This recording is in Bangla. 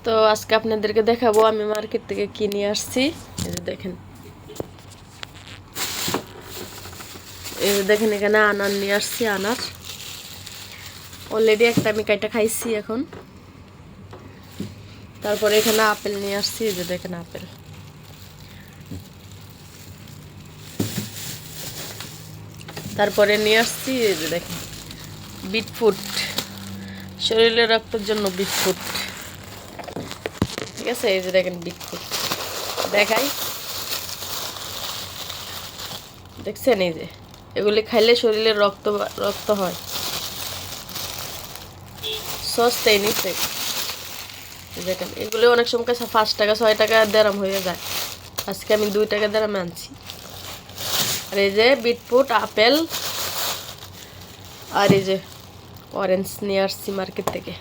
তো আজকে আপনাদেরকে দেখাবো আমি মার্কেট থেকে কি নিয়ে আসছি। এই যে দেখেন, এখানে আনার নিয়ে আসছি। আনার অলরেডি একটা আমি কাইটা খাইছি এখন। তারপরে এখানে আপেল নিয়ে আসছি। এই যে দেখেন আপেল। তারপরে নিয়ে আসছি এই যে দেখেন বিটফুট, শরীরে রক্তের জন্য বিটফুট। ঠিক আছে, এই যে দেখেন বিটফুট দেখাই, দেখছেন? এই যে এগুলি খাইলে শরীরে রক্ত রক্ত হয়। সস্তায় নিচ্ছে। দেখেন এগুলো অনেক সময় 5 টাকা 6 টাকা দেরাম হয়ে যায়। আজকে আমি 2 টাকা দেরামে আনছি। আর এই যে বিটফুট, আপেল আর এই যে অরেঞ্জ নিয়ে আসছি মার্কেট থেকে।